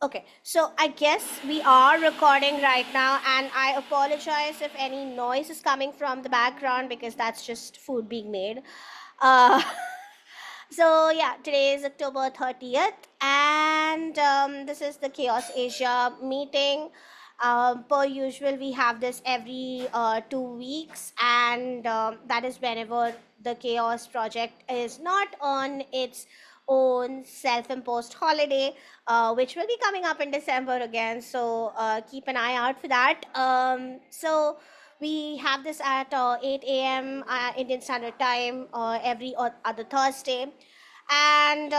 Okay, so I guess we are recording right now, and I apologize if any noise is coming from the background because that's just food being made. Uh, so, yeah, today is October 30th, and this is the Chaos Asia meeting. Per usual, we have this every 2 weeks, and that is whenever the Chaos Project is not on its own self imposed holiday, which will be coming up in December again. So keep an eye out for that. So we have this at 8 a.m. Indian Standard Time every other Thursday. And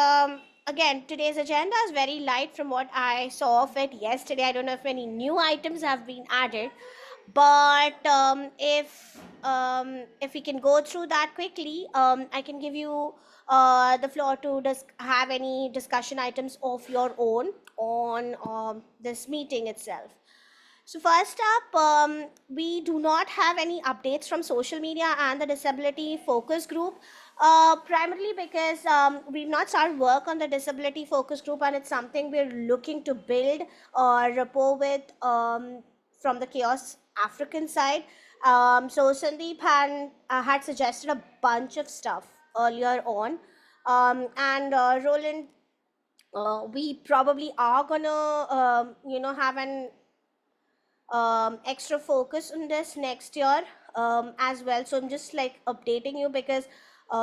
again, today's agenda is very light from what I saw of it yesterday. I don't know if any new items have been added, but if we can go through that quickly, I can give you the floor to have any discussion items of your own on this meeting itself. So first up, we do not have any updates from social media and the disability focus group, primarily because we've not started work on the disability focus group, and it's something we're looking to build rapport with from the Chaos African side. So Sandeep had suggested a bunch of stuff earlier on, and Roland, we probably are gonna have an extra focus on this next year as well. So I'm just like updating you because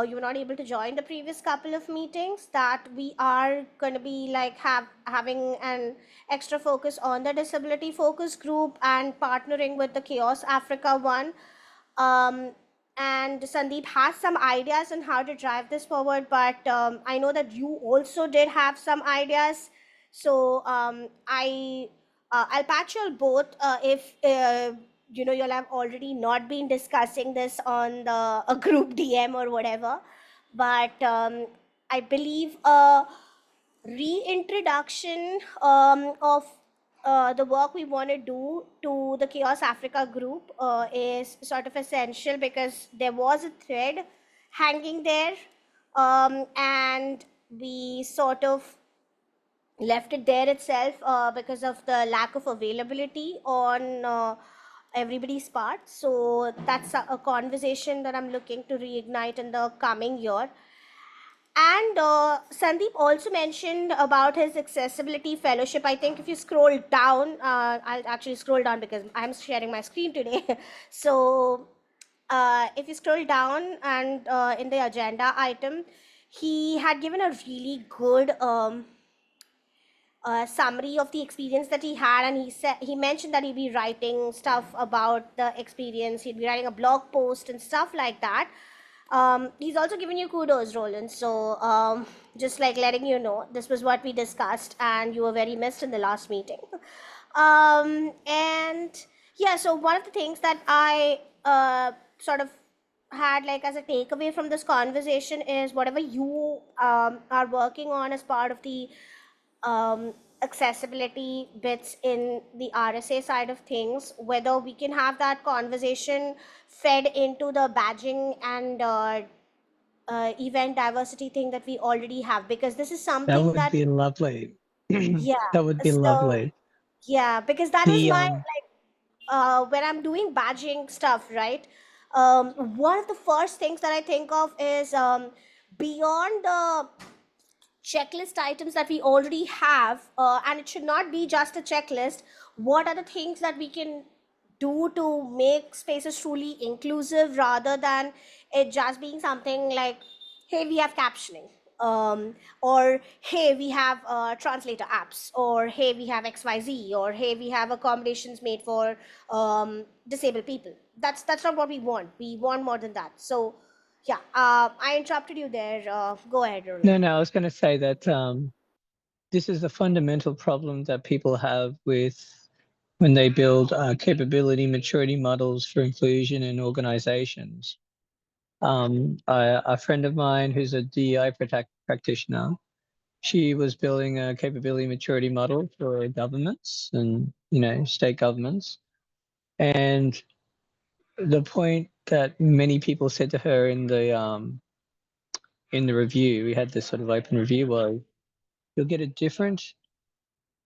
you were not able to join the previous couple of meetings, that we are going to be like having an extra focus on the disability focus group and partnering with the Chaos Africa one. um, and Sandeep has some ideas on how to drive this forward, but I know that you also did have some ideas. So I'll patch you all both if you'll have already not been discussing this on the a group DM or whatever. But I believe reintroduction of the work we want to do to the Chaos Africa group is sort of essential, because there was a thread hanging there, and we sort of left it there itself because of the lack of availability on everybody's part. So that's a conversation that I'm looking to reignite in the coming year. And Sandeep also mentioned about his accessibility fellowship. I think if you scroll down, I'll actually scroll down because I'm sharing my screen today. So if you scroll down and in the agenda item, he had given a really good summary of the experience that he had, and he mentioned that he'd be writing stuff about the experience. He'd be writing a blog post and stuff like that. He's also given you kudos, Roland. So just like letting you know, this was what we discussed, and you were very missed in the last meeting. And yeah, so one of the things that I sort of had like as a takeaway from this conversation is whatever you are working on as part of the accessibility bits in the RSA side of things, whether we can have that conversation fed into the badging and event diversity thing that we already have, because this is That something would that, be lovely. yeah, That would be so lovely. yeah, because that was The my like when I'm doing badging stuff, right? One of the first things that I think of is beyond the checklist items that we already have, and it should not be just a checklist. What are the things that we can do to make spaces truly inclusive, rather than it just being something like, hey, we have captioning, or hey, we have translator apps, or hey, we have XYZ, or hey, we have accommodations made for disabled people. That's not what we want. We want more than that. So yeah, I interrupted you there. Go ahead, Roland. no, I was going to say that this is a fundamental problem that people have with when they build capability maturity models for inclusion in organizations. A friend of mine who's a DEI practitioner, she was building a capability maturity model for governments and state governments, and the point that many people said to her in the review, we had this sort of open review, was you'll get a different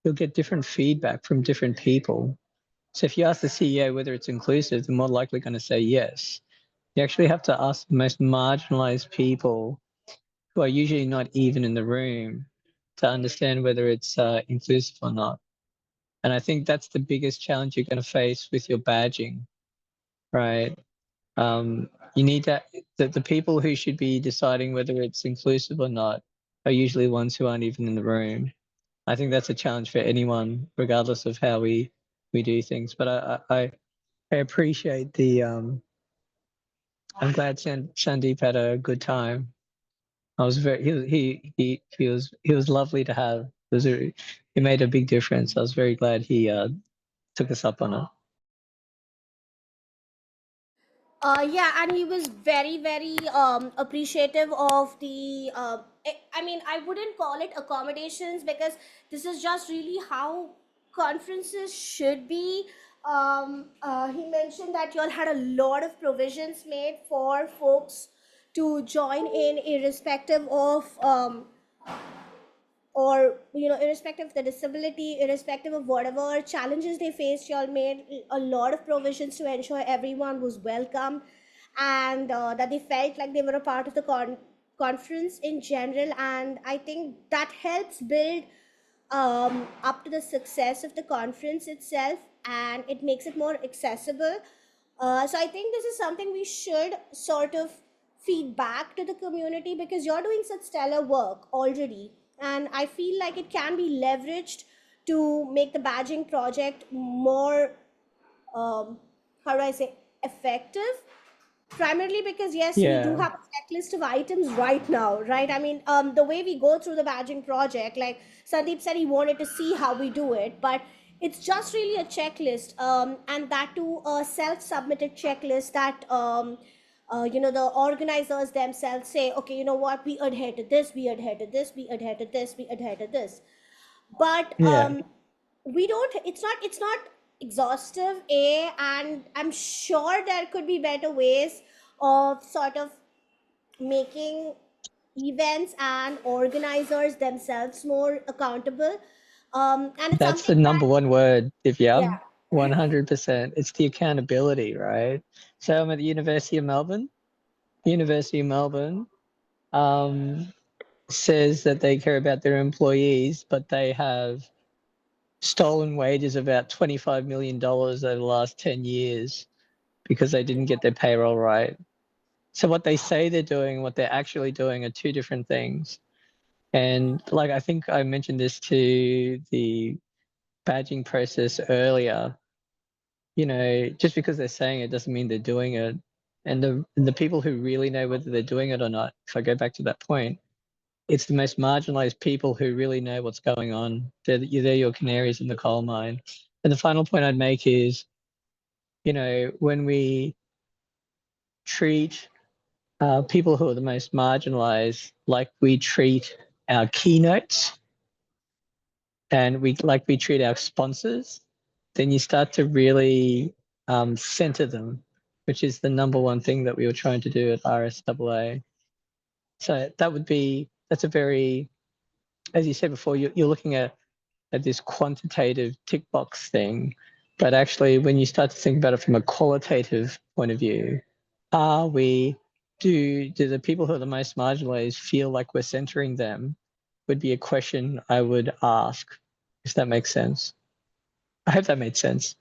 you'll get different feedback from different people. So if you ask the CEO whether it's inclusive, they're more likely going to say yes. You actually have to ask the most marginalized people who are usually not even in the room to understand whether it's inclusive or not. And I think that's the biggest challenge you're going to face with your badging, right? You need to, the people who should be deciding whether it's inclusive or not are usually ones who aren't even in the room. I think that's a challenge for anyone, regardless of how we do things. But I appreciate the. I'm glad Sandeep had a good time. I was very he was lovely to have. He made a big difference. I was very glad he took us up on it. Yeah, and he was very, very appreciative of the. I mean, I wouldn't call it accommodations because this is just really how conferences should be. He mentioned that you all had a lot of provisions made for folks to join in, irrespective of or irrespective of the disability, irrespective of whatever challenges they faced, y'all made a lot of provisions to ensure everyone was welcome, and that they felt like they were a part of the conference in general. And I think that helps build up to the success of the conference itself, and it makes it more accessible. So I think this is something we should sort of feed back to the community, because you're doing such stellar work already, and I feel like it can be leveraged to make the badging project more, how do I say, effective. Primarily because yes, we do Yeah, have a checklist of items right now, right? I mean, the way we go through the badging project, like Sandeep said, he wanted to see how we do it, but it's just really a checklist, and that too a self-submitted checklist that the organizers themselves say, okay, you know what, we adhere to this, we adhere to this, we adhere to this, we adhere to this. But yeah, we don't, it's not exhaustive, and I'm sure there could be better ways of sort of making events and organizers themselves more accountable, and it's that's the something number that, one word, yeah. Divya. 100%. It's the accountability, right? So I'm at the University of Melbourne. University of Melbourne um, says that they care about their employees, but they have stolen wages of about $25 million over the last 10 years because they didn't get their payroll right. So what they say they're doing, what they're actually doing are two different things. And like I think I mentioned this to the badging process earlier, just because they're saying it doesn't mean they're doing it. And the people who really know whether they're doing it or not, if I go back to that point, it's the most marginalized people who really know what's going on. They're your canaries in the coal mine. And the final point I'd make is, when we treat people who are the most marginalized like we treat our keynotes and we treat our sponsors, then you start to really center them, which is the number one thing that we were trying to do at RSAA. So that's a very, as you said before, you're looking at this quantitative tick box thing, but actually when you start to think about it from a qualitative point of view, are we do the people who are the most marginalized feel like we're centering them, would be a question I would ask, if that makes sense. I hope that made sense.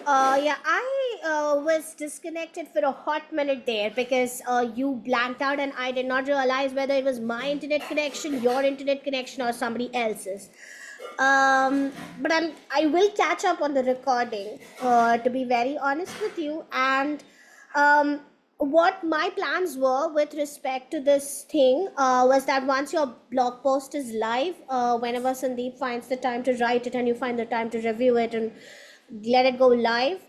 Yeah, I was disconnected for a hot minute there because you blanked out, and I did not realize whether it was my internet connection, your internet connection, or somebody else's. But I will catch up on the recording, to be very honest with you. And um, what my plans were with respect to this thing was that once your blog post is live, whenever Sandeep finds the time to write it and you find the time to review it and let it go live,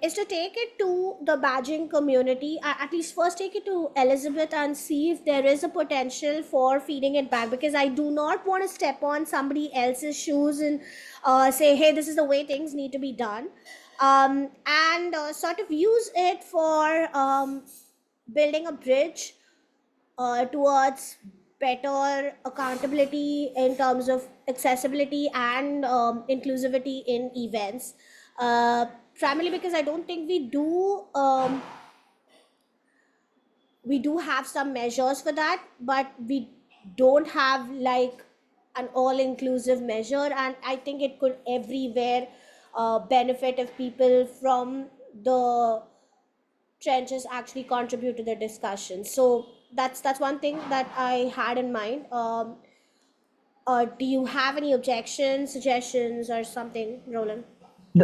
is to take it to the badging community. At least first take it to Elizabeth and see if there is a potential for feeding it back, because I do not want to step on somebody else's shoes and say, hey, this is the way things need to be done, and sort of use it for building a bridge towards better accountability in terms of accessibility and inclusivity in events. Primarily because I don't think we do have some measures for that, but we don't have like an all inclusive measure, and I think it could everywhere benefit if people from the trenches actually contribute to the discussion. So that's one thing that I had in mind. Do you have any objections, suggestions, or something, Roland?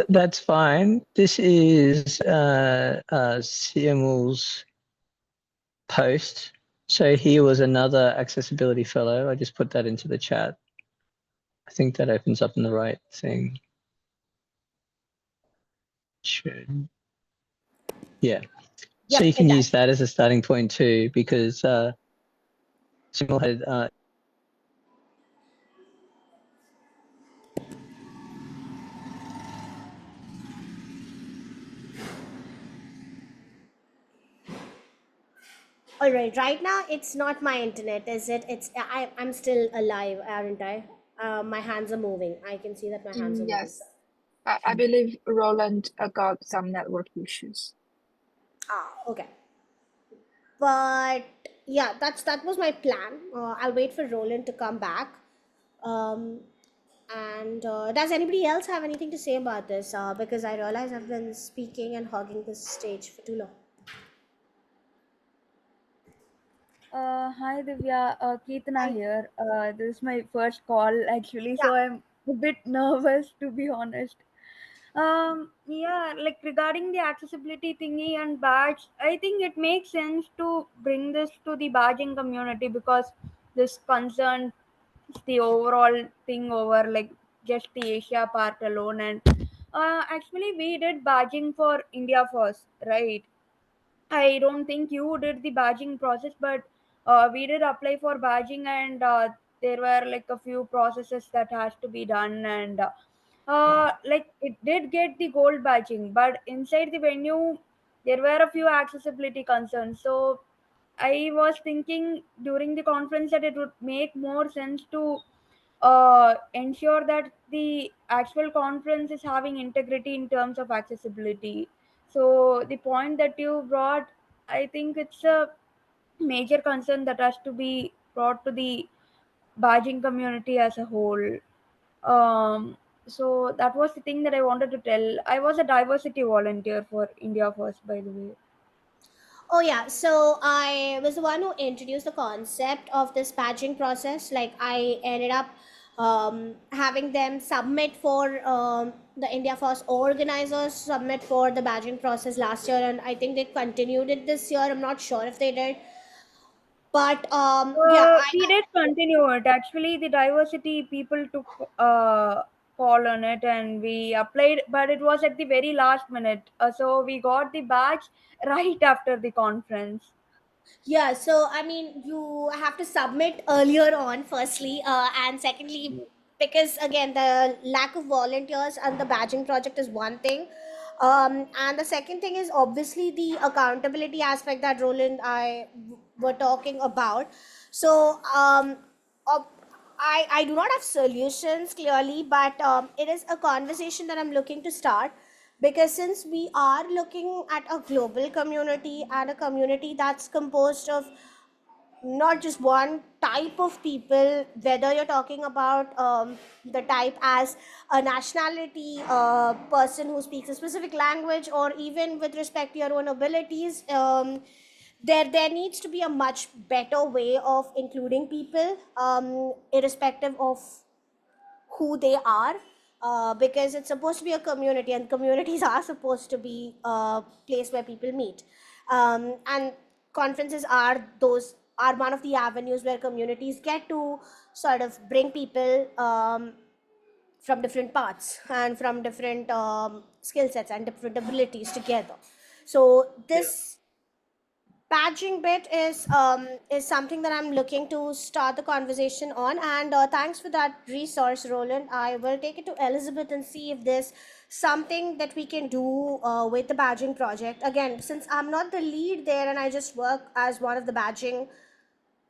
That's fine. This is Siamul's post. So here was another accessibility fellow. I just put that into the chat. I think that opens up in the right thing. Should. Yeah. So Yep, you it can does. use that as a starting point too, because Siamul had All right, right now it's not my internet, is it? I'm still alive, aren't I? My hands are moving. I can see that my hands are moving. Yes, I believe Roland got some network issues. Ah, okay. But yeah, that was my plan. I'll wait for Roland to come back. Um, and does anybody else have anything to say about this? Because I realize I've been speaking and hogging this stage for too long. Hi Divya, Keetana Hi. here. This is my first call actually, Yeah. so I'm a bit nervous to be honest. Yeah, like regarding the accessibility thingy and badge, I think it makes sense to bring this to the badging community because this concerns the overall thing over like just the Asia part alone. And actually, we did badging for India first, right? I don't think you did the badging process, but we did apply for badging, and there were like a few processes that has to be done, and like it did get the gold badging, but inside the venue there were a few accessibility concerns. So I was thinking during the conference that it would make more sense to ensure that the actual conference is having integrity in terms of accessibility. So the point that you brought, I think it's a major concern that has to be brought to the badging community as a whole. So that was the thing that I wanted to tell. I was a diversity volunteer for India First, by the way. Oh yeah, so I was the one who introduced the concept of this badging process. Like I ended up having them submit for the India First organizers submit for the badging process last year, and I think they continued it this year. I'm not sure if they did, but yeah, We did continue it. Actually, the diversity people took call on it, and we applied, but it was at the very last minute. So we got the badge right after the conference. yeah, so I mean, you have to submit earlier on, firstly, and secondly, because again, the lack of volunteers and the badging project is one thing. And the second thing is obviously the accountability aspect that Roland were talking about. So, ob- I do not have solutions clearly, but it is a conversation that I'm looking to start, because since we are looking at a global community and a community that's composed of not just one type of people, whether you're talking about the type as a nationality, a person who speaks a specific language, or even with respect to your own abilities, there needs to be a much better way of including people, irrespective of who they are, because it's supposed to be a community, and communities are supposed to be a place where people meet, and conferences are one of the avenues where communities get to sort of bring people from different parts and from different skill sets and different abilities together. So this badging bit is something that I'm looking to start the conversation on, and thanks for that resource, Roland. I will take it to Elizabeth and see if there's something that we can do with the badging project. Again, since I'm not the lead there and I just work as one of the badging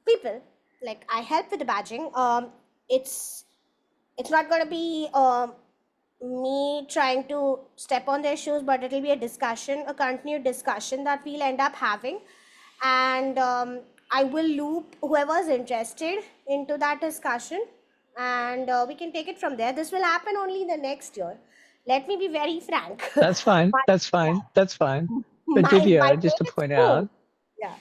people. Like I help with the badging. It's it's not going to be me trying to step on their shoes, but it'll be a discussion, a continued discussion that we'll end up having. And I will loop whoever's interested into that discussion, and we can take it from there. This will happen only the next year. Let me be very frank. That's fine. my, That's fine. That's fine. But my Divya, just to brain is point full. out Yeah.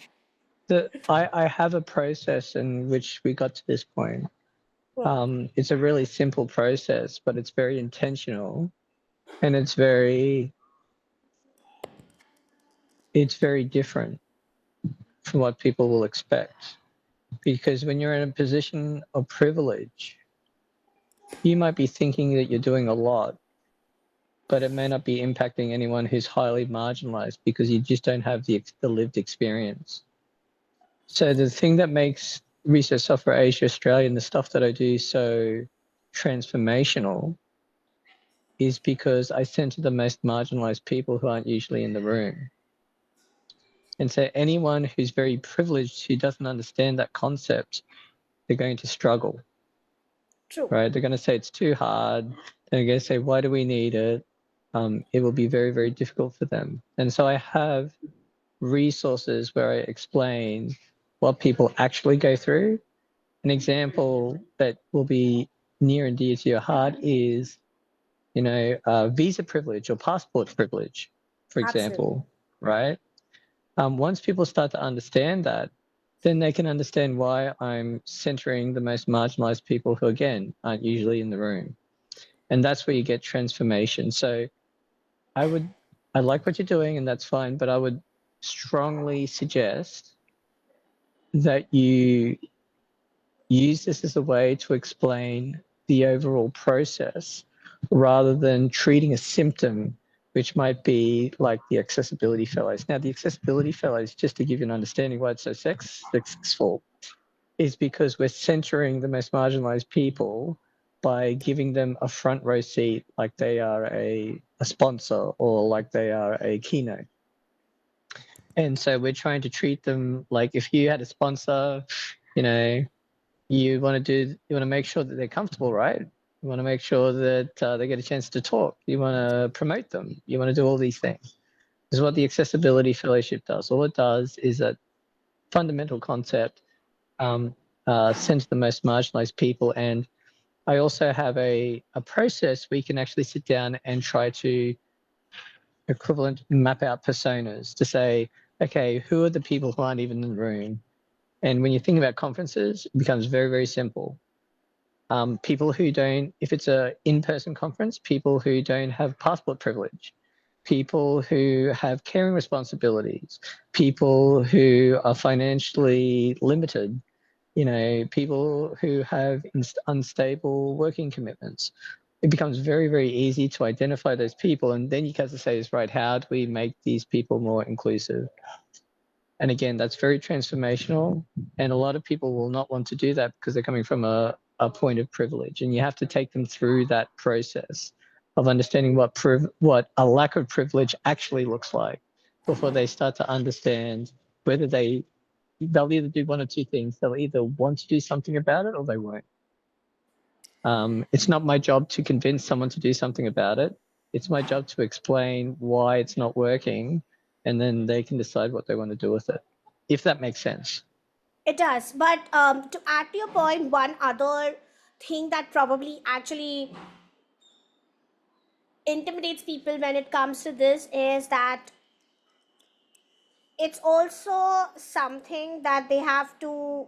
that I have a process in which we got to this point. It's a really simple process, but it's very intentional, and it's very different from what people will expect. Because when you're in a position of privilege, you might be thinking that you're doing a lot, but it may not be impacting anyone who's highly marginalized because you just don't have the lived experience. So the thing that makes Research Software Asia Australia and the stuff that I do so transformational is because I center the most marginalized people who aren't usually in the room. And so anyone who's very privileged who doesn't understand that concept, they're going to struggle. True. Right? They're going to say it's too hard. They're going to say, why do we need it? It will be very, very difficult for them. And so I have resources where I explain what people actually go through. An example that will be near and dear to your heart is, visa privilege or passport privilege, for example, right? Once people start to understand that, then they can understand why I'm centering the most marginalized people who, again, aren't usually in the room. And that's where you get transformation. So I like what you're doing, and that's fine, but I would strongly suggest that you use this as a way to explain the overall process rather than treating a symptom, which might be like the accessibility fellows. Now, the accessibility fellows, just to give you an understanding why it's so successful, is because we're centering the most marginalized people by giving them a front row seat like they are a sponsor or like they are a keynote. And so we're trying to treat them like if you had a sponsor, you want to make sure that they're comfortable, right? You want to make sure that they get a chance to talk. You want to promote them. You want to do all these things. This is what the Accessibility Fellowship does. All it does is that fundamental concept center the most marginalized people. And I also have a process where you can actually sit down and try to equivalent map out personas to say, okay, who are the people who aren't even in the room? And when you think about conferences, it becomes very, very simple. People who don't, if it's an in-person conference, people who don't have passport privilege, people who have caring responsibilities, people who are financially limited, people who have unstable working commitments. It becomes very, very easy to identify those people. And then you have to say, is right, how do we make these people more inclusive? And again, that's very transformational. And a lot of people will not want to do that because they're coming from a point of privilege. And you have to take them through that process of understanding what a lack of privilege actually looks like before they start to understand whether they'll either do one or two things. They'll either want to do something about it or they won't. It's not my job to convince someone to do something about it. It's my job to explain why it's not working, and then they can decide what they want to do with it, if that makes sense. It does. But to add to your point, one other thing that probably actually intimidates people when it comes to this is that it's also something that they have to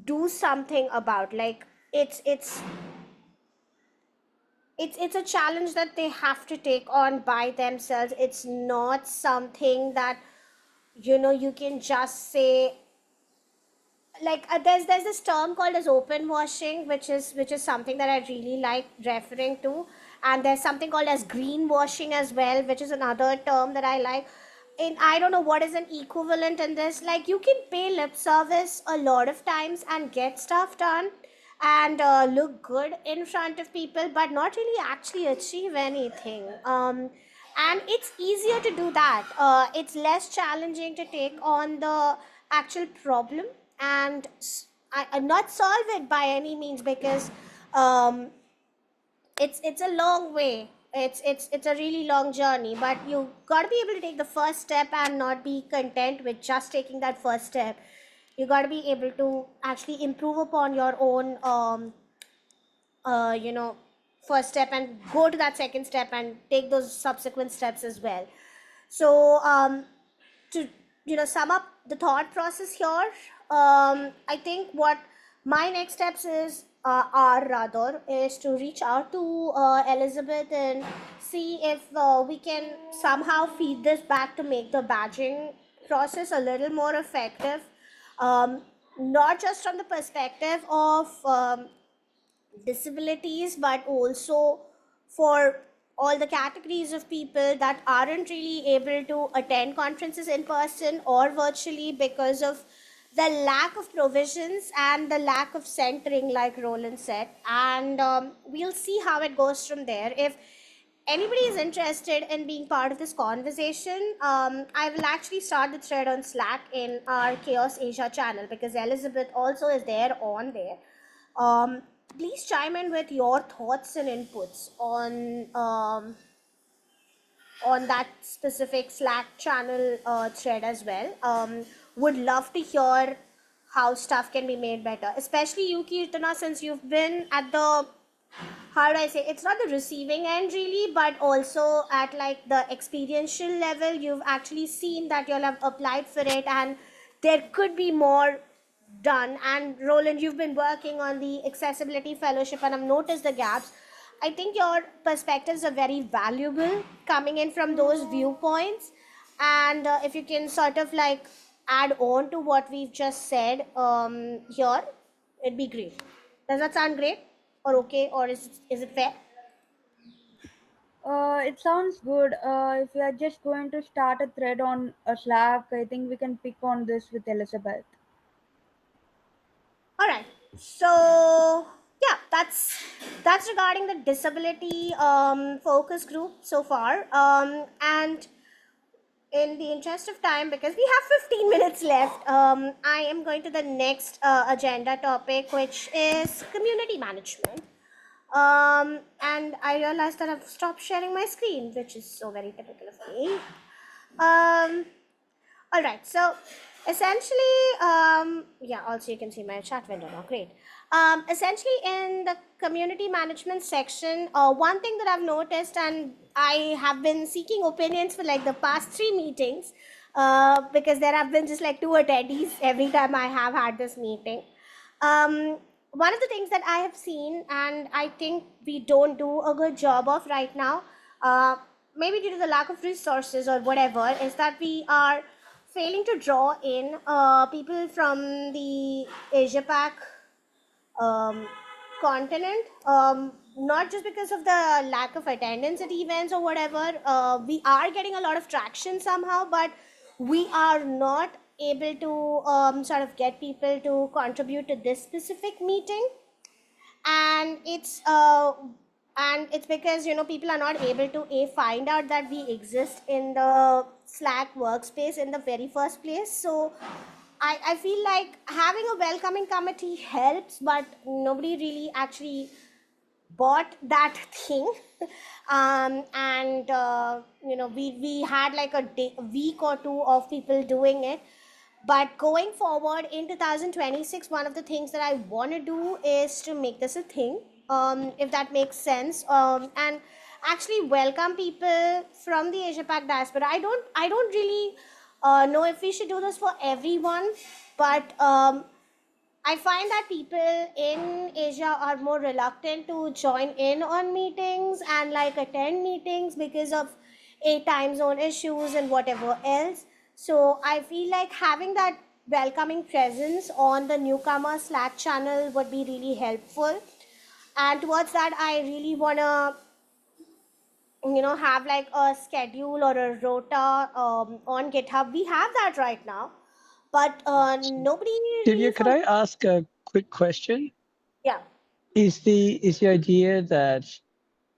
do something about. Like it's a challenge that they have to take on by themselves. It's not something that you can just say, like there's this term called as open washing, which is something that I really like referring to. And there's something called as green washing as well, which is another term that I like. And I don't know what is an equivalent in this. Like you can pay lip service a lot of times and get stuff done and look good in front of people, but not really actually achieve anything. And it's easier to do that. It's less challenging to take on the actual problem and not solve it by any means, because um, it's a long way. It's a really long journey, but you got to be able to take the first step and not be content with just taking that first step. You got to be able to actually improve upon your own you know, first step, and go to that second step and take those subsequent steps as well. So to, you know, sum up the thought process here, I think what my next steps are rather is to reach out to Elizabeth and see if we can somehow feed this back to make the badging process a little more effective, um, not just from the perspective of disabilities, but also for all the categories of people that aren't really able to attend conferences in person or virtually because of the lack of provisions and the lack of centering, like Roland said. And we'll see how it goes from there. If anybody is interested in being part of this conversation, I will actually start the thread on Slack in our Chaos Asia channel, because Elizabeth also is there on there. Please chime in with your thoughts and inputs on that specific Slack channel thread as well. Would love to hear how stuff can be made better, especially you, Kirtana, since you've been at the, how do I say, it's not the receiving end really, but also at like the experiential level. You've actually seen that you'll have applied for it, and there could be more done. And Roland, you've been working on the accessibility fellowship, and I've noticed the gaps. I think your perspectives are very valuable coming in from those viewpoints, and if you can sort of like add on to what we've just said here, it'd be great. Does that sound great or okay, or is it fair? It sounds good. If we are just going to start a thread on a Slack, I think we can pick on this with Elizabeth. All right. So yeah, that's regarding the disability focus group so far. And in the interest of time, because we have 15 minutes left, I am going to the next agenda topic, which is community management. And I realized that I've stopped sharing my screen, which is so very typical of me. All right, so essentially, yeah, also you can see my chat window now, great. Essentially, in the community management section, one thing that I've noticed, and I have been seeking opinions for like the past 3 meetings, because there have been just like 2 attendees every time I have had this meeting. One of the things that I have seen, and I think we don't do a good job of right now, maybe due to the lack of resources or whatever, is that we are failing to draw in people from the Asia Pac continent, not just because of the lack of attendance at events or whatever. We are getting a lot of traction somehow, but we are not able to sort of get people to contribute to this specific meeting. And it's because, you know, people are not able to find out that we exist in the Slack workspace in the very first place. So I feel like having a welcoming committee helps, but nobody really actually bought that thing. And you know, we had like a week or two of people doing it. But going forward in 2026, one of the things that I want to do is to make this a thing, if that makes sense, and actually welcome people from the Asia Pac diaspora. I don't really know if we should do this for everyone, but I find that people in Asia are more reluctant to join in on meetings and like attend meetings because of time zone issues and whatever else. So I feel like having that welcoming presence on the newcomer Slack channel would be really helpful. And towards that, I really want to, you know, have like a schedule or a rota on GitHub. We have that right now, but nobody really Divya, could I ask a quick question? yeah. Is the idea that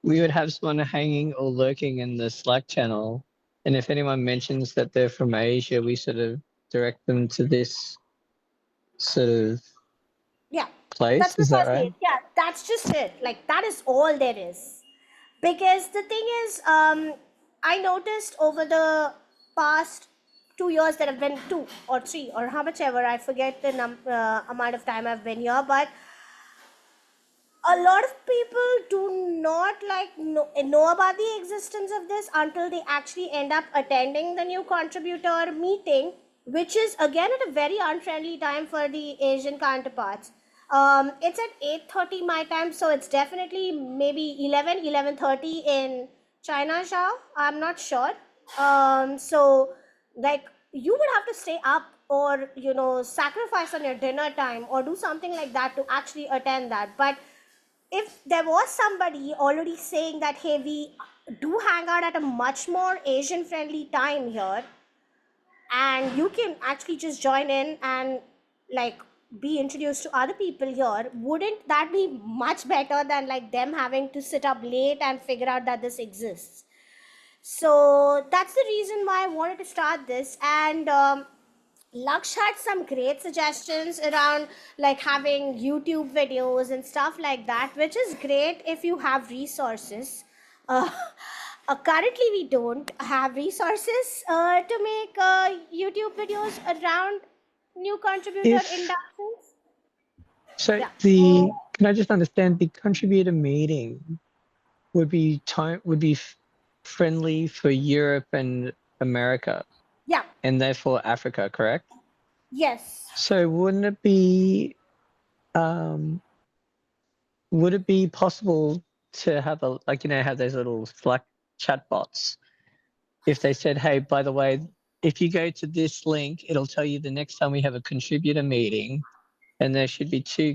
we would have someone hanging or lurking in the Slack channel, and if anyone mentions that they're from Asia, we sort of direct them to this sort of Yeah, place. that's Is that precisely right? it. Yeah, that's just it. Like, that is all there is. Because the thing is, I noticed over the past 2 years that I've been 2 or 3 or how much ever, I forget the amount of time I've been here, but a lot of people do not know about the existence of this until they actually end up attending the new contributor meeting, which is again at a very unfriendly time for the Asian counterparts. It's at 8:30 my time, so it's definitely maybe 11:30 in China, Shao. I'm not sure. So like, you would have to stay up or sacrifice on your dinner time or do something like that to actually attend that. But if there was somebody already saying that, hey, we do hang out at a much more Asian friendly time here, and you can actually just join in and like be introduced to other people here, wouldn't that be much better than like them having to sit up late and figure out that this exists? So that's the reason why I wanted to start this. And Laksh had some great suggestions around like having YouTube videos and stuff like that, which is great if you have resources. Uh, Currently, we don't have resources to make YouTube videos around new contributor If inductions. so, Yeah. can I just understand the contributor meeting would be friendly for Europe and America, Yeah. and therefore Africa, correct? Yes. So wouldn't it be um, would it be possible to have have those little Slack chat bots? If they said, hey, by the way, if you go to this link, it'll tell you the next time we have a contributor meeting, and there should be two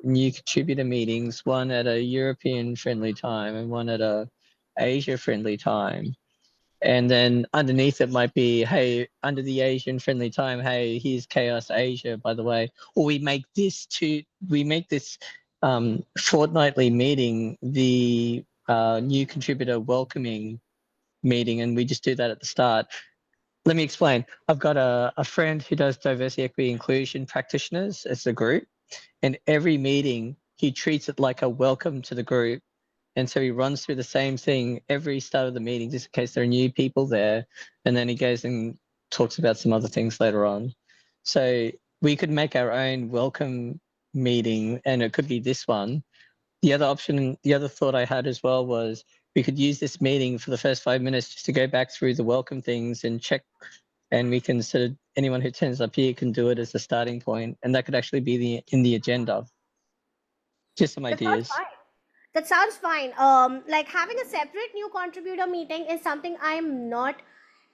new contributor meetings, one at a European friendly time and one at a Asia friendly time. And then underneath it might be, hey, under the Asian friendly time, hey, here's Chaos Asia, by the way. Or we make this fortnightly meeting the new contributor welcoming meeting, and we just do that at the start. Let me explain. I've got a friend who does diversity, equity, inclusion practitioners as a group, and every meeting he treats it like a welcome to the group. And so he runs through the same thing every start of the meeting, just in case there are new people there. And then he goes and talks about some other things later on. So we could make our own welcome meeting, and it could be this one. The other option, the other thought I had as well was we could use this meeting for the first 5 minutes just to go back through the welcome things and check, and we can sort of, anyone who turns up here can do it as a starting point, and that could actually be in the agenda. Just some That sounds ideas. fine. That sounds fine. Like, having a separate new contributor meeting is something I'm not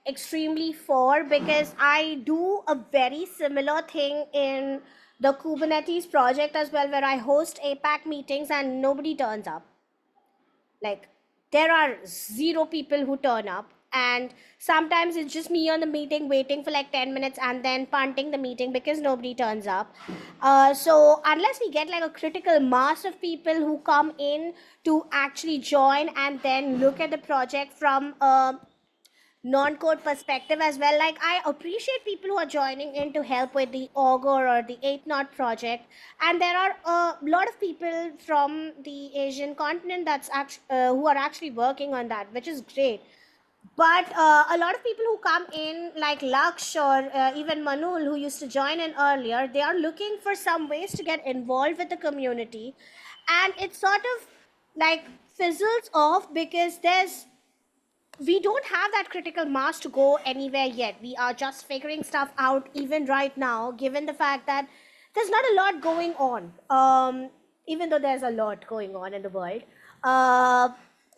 extremely for, because I do a very similar thing in the Kubernetes project as well, where I host APAC meetings and nobody turns up. Like, there are 0 people who turn up, and sometimes it's just me on the meeting waiting for like 10 minutes and then punting the meeting because nobody turns up. So unless we get like a critical mass of people who come in to actually join and then look at the project from a non-code perspective as well, like, I appreciate people who are joining in to help with the Augur or the 8 Knot project, and there are a lot of people from the Asian continent that's who are actually working on that, which is great. But a lot of people who come in, like Laksh or even Manul, who used to join in earlier, they are looking for some ways to get involved with the community, and it sort of like fizzles off because we don't have that critical mass to go anywhere yet. We are just figuring stuff out even right now, given the fact that there's not a lot going on, even though there's a lot going on in the world.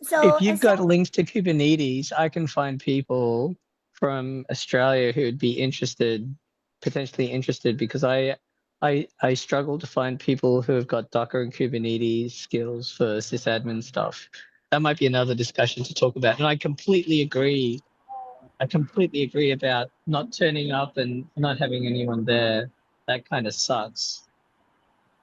So If you've got links to Kubernetes, I can find people from Australia who would be potentially interested, because I struggle to find people who have got Docker and Kubernetes skills for sysadmin stuff. That might be another discussion to talk about. And I completely agree. About not turning up and not having anyone there. That kind of sucks.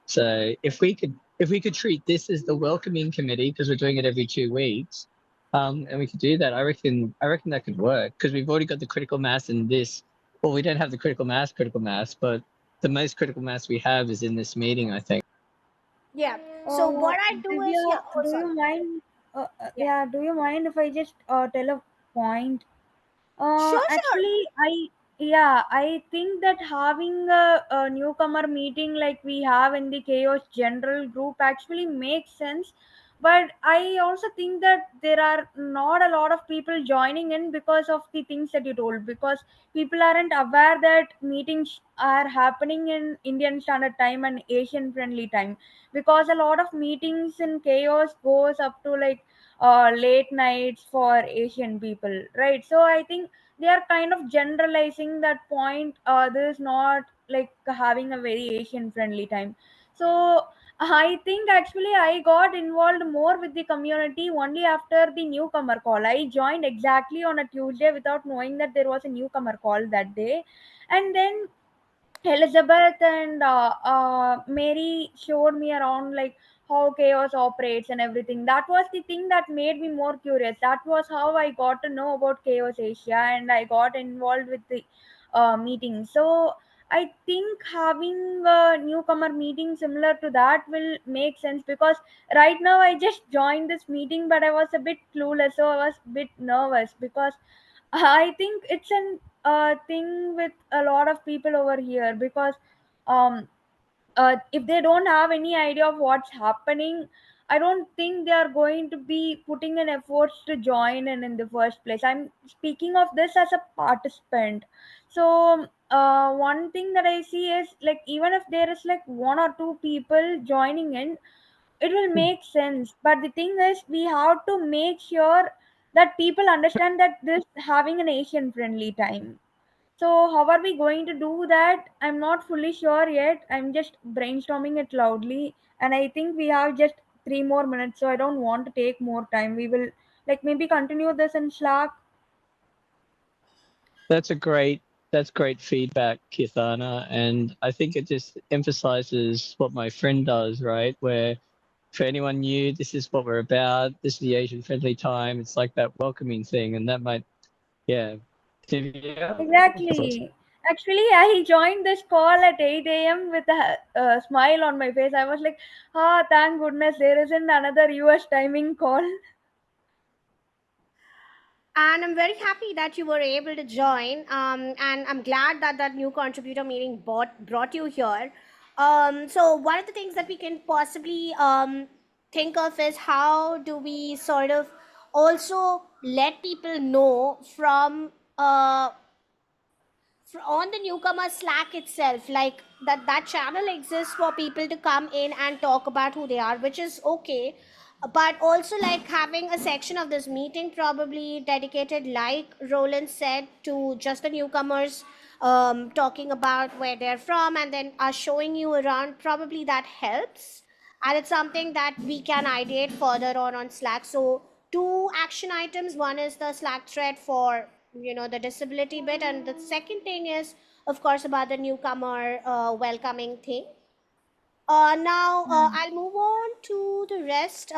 So if we could treat this as the welcoming committee, because we're doing it every 2 weeks, and we could do that, I reckon that could work, because we've already got the critical mass in this. Well, we don't have the critical mass, but the most critical mass we have is in this meeting, I think. Yeah. So what I do is, Divya, yeah. Oh, do sorry. you mind? Yeah. Yeah, do you mind if I just tell a point? Sure, sure. Actually, I think that having a newcomer meeting like we have in the Chaos General group actually makes sense. But I also think that there are not a lot of people joining in because of the things that you told. Because people aren't aware that meetings are happening in Indian Standard Time and Asian Friendly Time. Because a lot of meetings in Chaos goes up to like late nights for Asian people, right? So I think they are kind of generalizing that point. This is not like having a very Asian friendly time. So I think actually I got involved more with the community only after the newcomer call. I joined exactly on a Tuesday without knowing that there was a newcomer call that day. And then Elizabeth and Mary showed me around like how chaos operates and everything. That was the thing that made me more curious. That was how I got to know about Chaos Asia and I got involved with the meeting. So I think having a newcomer meeting similar to that will make sense because right now I just joined this meeting, but I was a bit clueless, so I was a bit nervous because I think it's an thing with a lot of people over here because um, if they don't have any idea of what's happening, I don't think they are going to be putting in efforts to join in the first place. I'm speaking of this as a participant. So one thing that I see is like even if there is like one or two people joining in, it will make sense. But the thing is, we have to make sure that people understand that this having an Asian friendly time. So how are we going to do that? I'm not fully sure yet. I'm just brainstorming it loudly, and I think we have just 3 more minutes, so I don't want to take more time. We will like maybe continue this in Slack. That's a great that's great feedback, Kithana, and I think it just emphasizes what my friend does, right? Where for anyone new, this is what we're about. This is the Asian friendly time. It's like that welcoming thing, and that might, yeah. Divya? Exactly. Actually, I joined this call at 8 a.m. with a smile on my face. I was like, ah, thank goodness there isn't another US timing call. And I'm very happy that you were able to join. And I'm glad that that new contributor meeting brought you here. So one of the things that we can possibly think of is how do we sort of also let people know from on the newcomer Slack itself, like that channel exists for people to come in and talk about who they are, which is okay. But also like having a section of this meeting probably dedicated, like Roland said, to just the newcomers, talking about where they're from and then us showing you around, probably that helps. And it's something that we can ideate further on Slack. So two action items: one is the Slack thread for the disability bit, and the second thing is of course about the newcomer welcoming thing. Now I'll move on to the rest.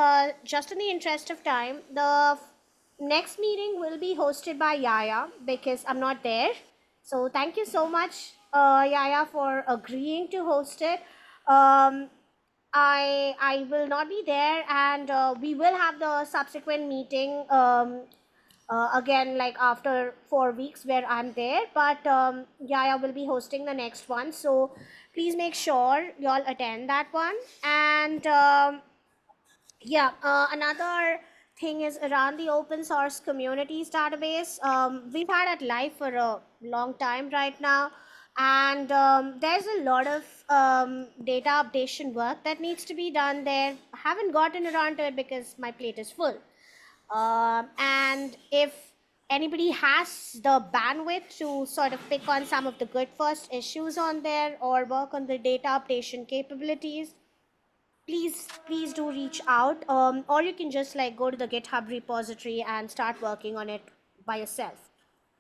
Just in the interest of time, the next meeting will be hosted by Yaya because I'm not there. So thank you so much, Yaya, for agreeing to host it. Um, I will not be there, and we will have the subsequent meeting again, like after 4 weeks, where I'm there. But Yaya will be hosting the next one, so please make sure y'all attend that one. And yeah, another thing is around the open source communities database. We've had it live for a long time right now, and there's a lot of data updation work that needs to be done there. I haven't gotten around to it because my plate is full. And if anybody has the bandwidth to sort of pick on some of the good first issues on there or work on the data updation capabilities, please do reach out, or you can just like go to the GitHub repository and start working on it by yourself.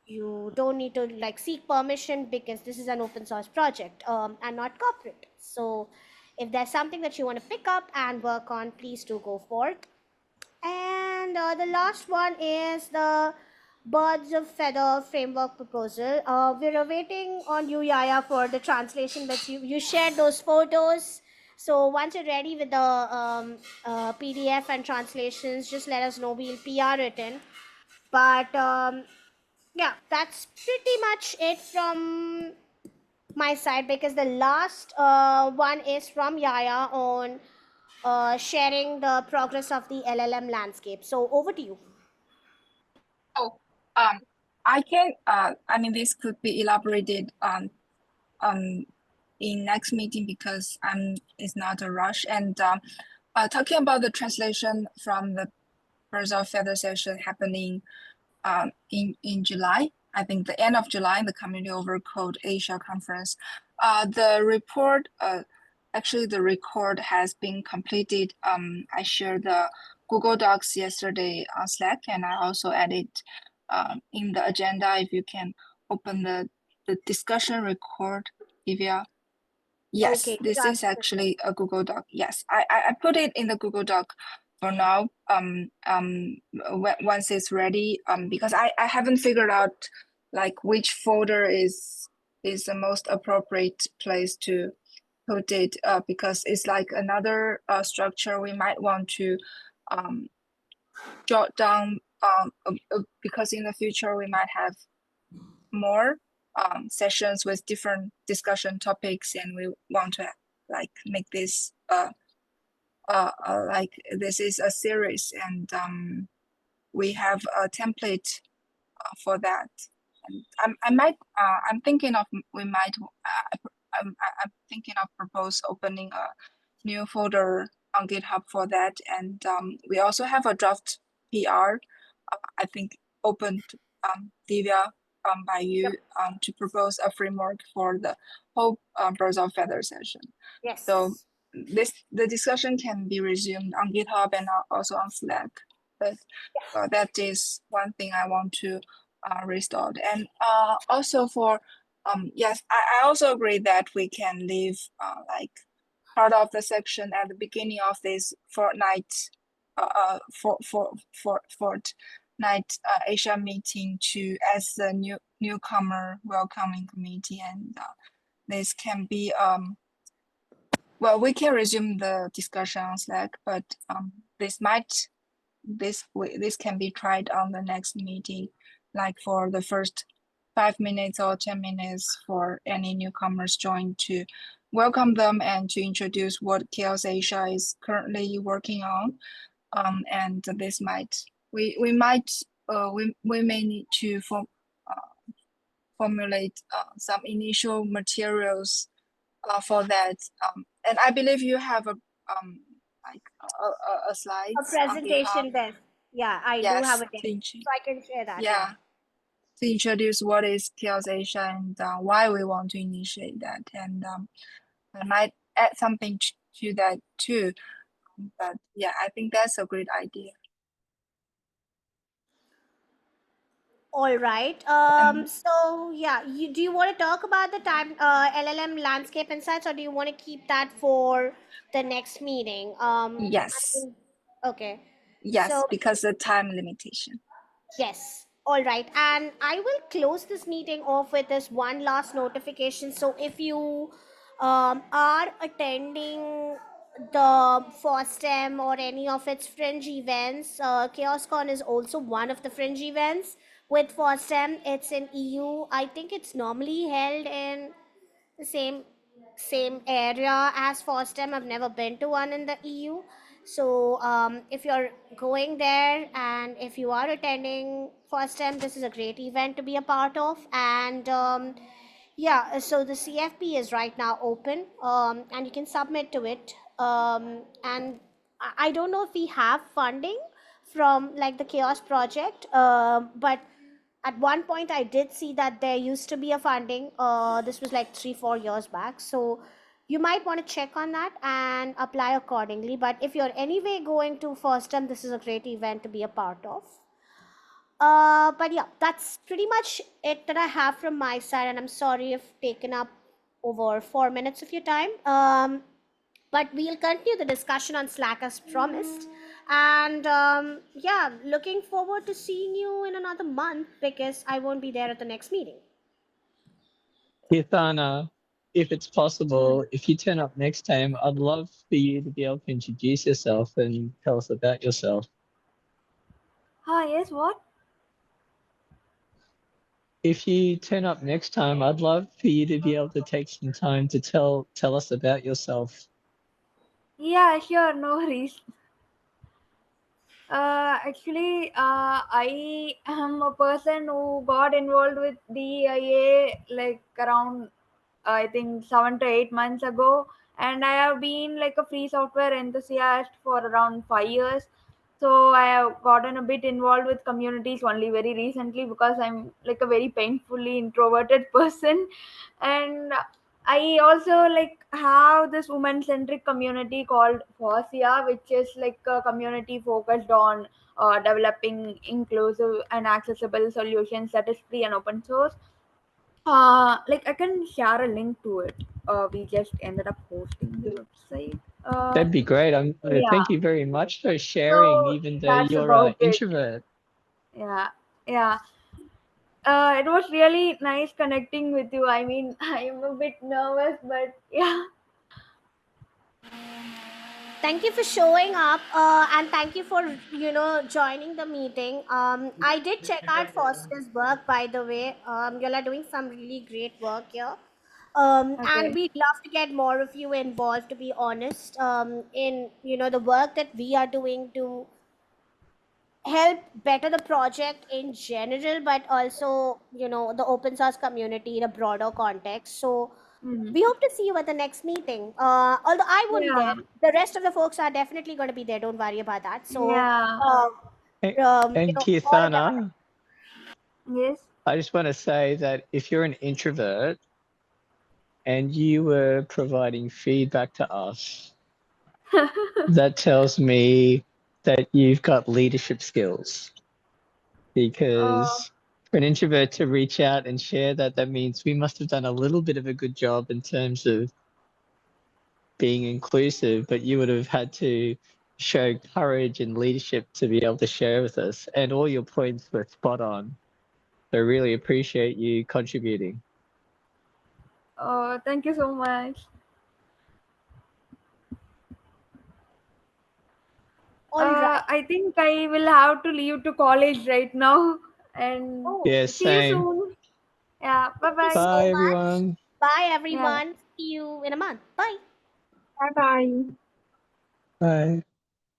You don't need to like seek permission because this is an open source project, and not corporate. So if there's something that you want to pick up and work on, please do go for it. And the last one is the Birds of Feather framework proposal. We're awaiting on you, Yaya, for the translation, but you shared those photos. So once you're ready with the PDF and translations, just let us know. We'll PR it in. But yeah, that's pretty much it from my side, because the last one is from Yaya on sharing the progress of the LLM landscape. So over to you. Oh, um, I can, I mean, this could be elaborated in next meeting because it's not a rush. And talking about the translation from the Birds of Feather session happening in July, I think the end of July, the Community Over Code Asia conference. The report, actually the record has been completed. I shared the Google Docs yesterday on Slack, and I also added in the agenda. If you can open the discussion record, Divya. Yes, Okay, this is just actually a Google Doc. Yes, I put it in the Google Doc for now. Once it's ready, because I haven't figured out like which folder is the most appropriate place to put it. Because it's like another structure we might want to jot down. Because in the future we might have more sessions with different discussion topics, and we want to like make this like this is a series, and we have a template for that. And I'm thinking of I'm thinking of propose opening a new folder on GitHub for that, and we also have a draft PR. I think opened Divya by you to propose a framework for the whole Birds of Feather session. yes. So the discussion can be resumed on GitHub and also on Slack. But that is one thing I want to restore. And also for yes, I also agree that we can leave like part of the section at the beginning of this fortnight fortnight Asia meeting to as the newcomer welcoming committee, and this can be well, we can resume the discussion on Slack, but this can be tried on the next meeting, like for the first 5 minutes or 10 minutes for any newcomers join, to welcome them and to introduce what Chaos Asia is currently working on. And this might we may need to formulate some initial materials for that. And I believe you have a like a slides A presentation there. Yeah, I do have a to deck, so I can share that. yeah, to introduce what is Chaos Asia and why we want to initiate that. And I might add something to that too. But yeah, I think that's a great idea. All right. So yeah, do you want to talk about the time LLM landscape insights, or do you want to keep that for the next meeting? Yes, Okay. yes, So because the time limitation. yes. All right. And I will close this meeting off with this one last notification. So if you are attending the FOSDEM or any of its fringe events, ChaosCon is also one of the fringe events with FOSDEM. It's in EU. I think it's normally held in the same area as FOSDEM. I've never been to one in the EU. So if you're going there and if you are attending FOSDEM, this is a great event to be a part of. And yeah, so the CFP is right now open, and you can submit to it. And I don't know if we have funding from like the Chaos Project, but at one point I did see that there used to be a funding. This was like 3-4 years back, so you might want to check on that and apply accordingly. But if you're anyway going to first time, this is a great event to be a part of. But yeah, that's pretty much it that I have from my side, and I'm sorry if taken up over 4 minutes of your time. But we'll continue the discussion on Slack as promised. And yeah, looking forward to seeing you in another month because I won't be there at the next meeting. Kirthana, if it's possible, if you turn up next time, I'd love for you to be able to introduce yourself and tell us about yourself. Yes, what? If you turn up next time, I'd love for you to be able to take some time to tell us about yourself. Yeah, sure, no worries. Actually, I am a person who got involved with DIA like around I think 7 to 8 months ago, and I have been like a free software enthusiast for around 5 years. So I have gotten a bit involved with communities only very recently because I'm like a very painfully introverted person, and I also like have this woman-centric community called Fosia, which is like a community focused on developing inclusive and accessible solutions that is free and open source. Like I can share a link to it. We just ended up hosting the website. That'd be great. Yeah. Thank you very much for sharing, So even though that's you're an about it. introvert. Yeah. Yeah. It was really nice connecting with you. I mean, I'm a bit nervous, but yeah. Thank you for showing up, and thank you for joining the meeting. I did check out Foster's work, by the way. You all are doing some really great work here. And Okay. we'd love to get more of you involved, to be honest, in the work that we are doing to help better the project in general, but also the open source community in a broader context. So Mm. we hope to see you at the next meeting. Although I won't be Yeah. there, the rest of the folks are definitely going to be there. Don't worry about that. So, Yeah. And, all of them are Kirthana, Yes. I just want to say that if you're an introvert and you were providing feedback to us, that tells me that you've got leadership skills. Uh, Because for an introvert to reach out and share that, that means we must have done a little bit of a good job in terms of being inclusive, but you would have had to show courage and leadership to be able to share with us. And all your points were spot on. So I really appreciate you contributing. Thank you so much. all right. I think I will have to leave to college right now, and Oh, Yeah, see you same. soon. Yeah. Bye thank you bye. so Bye, much. everyone. Bye, Yeah. everyone. See you in a month. Bye. Bye bye. Bye.